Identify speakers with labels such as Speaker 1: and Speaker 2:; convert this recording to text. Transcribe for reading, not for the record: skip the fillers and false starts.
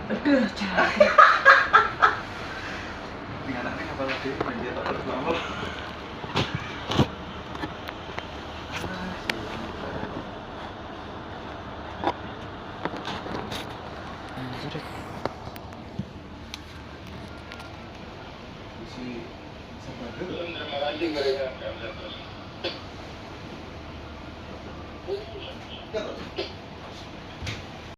Speaker 1: Aduh, capek.
Speaker 2: Ini anaknya ngapal lagi manja tak terus lama.
Speaker 1: Anjir.
Speaker 2: Si sabar.
Speaker 3: Terima kasih Korea.
Speaker 2: Ya, Bro.